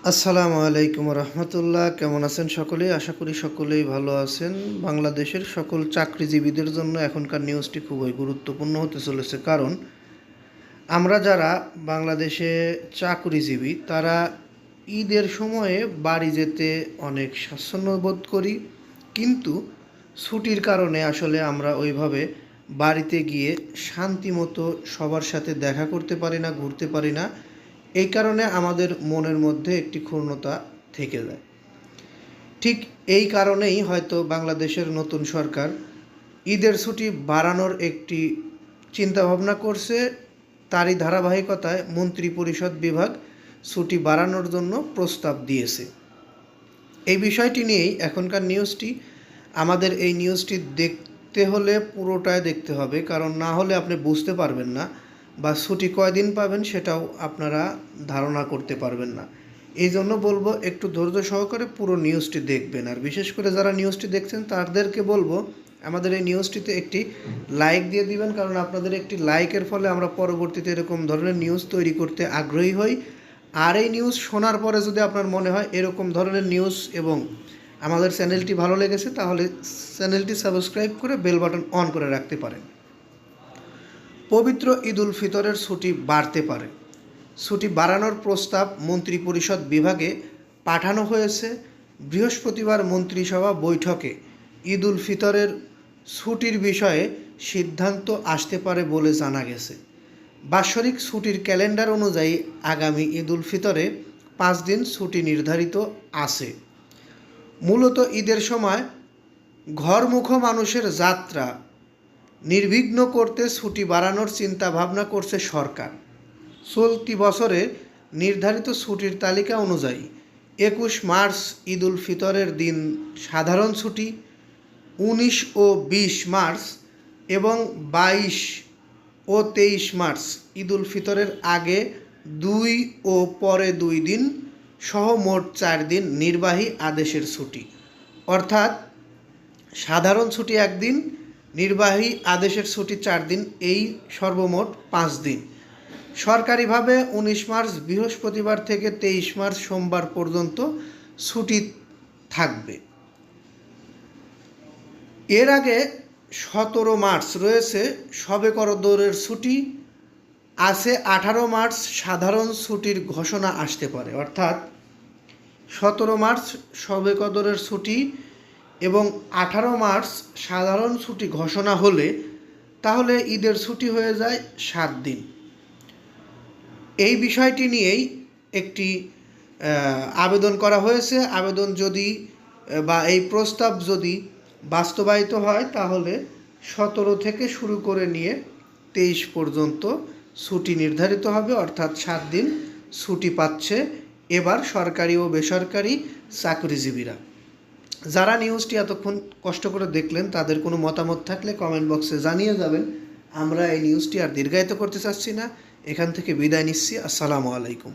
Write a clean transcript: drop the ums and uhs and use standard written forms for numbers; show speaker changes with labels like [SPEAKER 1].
[SPEAKER 1] আসসালামু আলাইকুম রহমতুল্লাহ। কেমন আছেন সকলেই? আশা করি সকলেই ভালো আছেন। বাংলাদেশের সকল চাকরিজীবীদের জন্য এখনকার নিউজটি খুবই গুরুত্বপূর্ণ হতে চলেছে, কারণ আমরা যারা বাংলাদেশে চাকরিজীবী তারা ঈদের সময়ে বাড়ি যেতে অনেক স্বাচ্ছন্দ্য বোধ করি, কিন্তু ছুটির কারণে আসলে আমরা ওইভাবে বাড়িতে গিয়ে শান্তিমতো সবার সাথে দেখা করতে পারি না, ঘুরতে পারি না। এই কারণে আমাদের মনের মধ্যে একটি ক্ষুণ্ণতা থেকে যায়। ঠিক এই কারণেই হয়তো বাংলাদেশের নতুন সরকার ঈদের ছুটি বাড়ানোর একটি চিন্তাভাবনা করছে। তারই ধারাবাহিকতায় মন্ত্রিপরিষদ বিভাগ ছুটি বাড়ানোর জন্য প্রস্তাব দিয়েছে। এই বিষয়টি নিয়েই এখনকার নিউজটি। আমাদের এই নিউজটি দেখতে হলে পুরোটাই দেখতে হবে, কারণ না হলে আপনি বুঝতে পারবেন না, বা ছুটি কয়দিন পাবেন সেটাও আপনারা ধারণা করতে পারবেন না। এই জন্য বলবো একটু ধৈর্য সহকারে পুরো নিউজটি দেখবেন। আর বিশেষ করে যারা নিউজটি দেখছেন তাদেরকে বলবো আমাদের এই নিউজটিতে একটি লাইক দিয়ে দিবেন, কারণ আপনাদের একটি লাইকের ফলে আমরা পরবর্তীতে এরকম ধরনের নিউজ তৈরি করতে আগ্রহী হই। আর এই নিউজ শোনার পরে যদি আপনার মনে হয় এরকম ধরনের নিউজ এবং আমাদের চ্যানেলটি ভালো লেগেছে, তাহলে চ্যানেলটি সাবস্ক্রাইব করে বেল বাটন অন করে রাখতে পারেন। পবিত্র ঈদ উল ফিতরের ছুটি বাড়তে পারে। ছুটি বাড়ানোর প্রস্তাব মন্ত্রিপরিষদ বিভাগে পাঠানো হয়েছে। বৃহস্পতিবার মন্ত্রিসভা বৈঠকে ঈদ উল ফিতরের ছুটির বিষয়ে সিদ্ধান্ত আসতে পারে বলে জানা গেছে। বাৎসরিক ছুটির ক্যালেন্ডার অনুযায়ী আগামী ঈদ উল ফিতরে 5 দিন ছুটি নির্ধারিত আছে। মূলত ঈদের সময় ঘরমুখো মানুষের যাত্রা নির্বিঘ্ন করতে ছুটি বাড়ানোর চিন্তা ভাবনা করছে সরকার। চলতি বছরে নির্ধারিত ছুটির তালিকা অনুযায়ী 21 মার্চ ঈদ উল ফিতরের দিন সাধারণ ছুটি, 19 ও 20 মার্চ এবং 22 ও 23 মার্চ ঈদ উল ফিতরের আগে 2 ও পরে 2 দিন সহ মোট 4 দিন নির্বাহী আদেশের ছুটি, অর্থাৎ সাধারণ ছুটি 1 দিন, নির্বাহী আদেশের ছুটি 4 দিন, এই সর্বমোট 5 দিন। সরকারিভাবে 19 মার্চ বৃহস্পতিবার থেকে 23 মার্চ সোমবার পর্যন্ত ছুটি থাকবে। এর আগে 17 মার্চ রয়েছে শবে কদরের ছুটি, আছে 18 মার্চ সাধারণ ছুটির ঘোষণা আসতে পারে, অর্থাৎ 17 মার্চ শবে কদরের ছুটি এবং 18 মার্চ সাধারণ ছুটি ঘোষণা হলে তাহলে ঈদের ছুটি হয়ে যায় 7 দিন। এই বিষয়টি নিয়েই একটি আবেদন করা হয়েছে। আবেদন যদি বা এই প্রস্তাব যদি বাস্তবায়িত হয় তাহলে 17 থেকে শুরু করে নিয়ে 23 পর্যন্ত ছুটি নির্ধারিত হবে, অর্থাৎ 7 দিন ছুটি পাচ্ছে এবার সরকারি ও বেসরকারি চাকরিজীবীরা। যারা নিউজটি এতক্ষণ কষ্ট করে দেখলেন তাদের কোনো মতামত থাকলে কমেন্ট বক্সে জানিয়ে যাবেন। আমরা এই নিউজটি আর দীর্ঘায়িত করতে চাচ্ছি না, এখান থেকে বিদায় নিচ্ছি। আসসালামু আলাইকুম।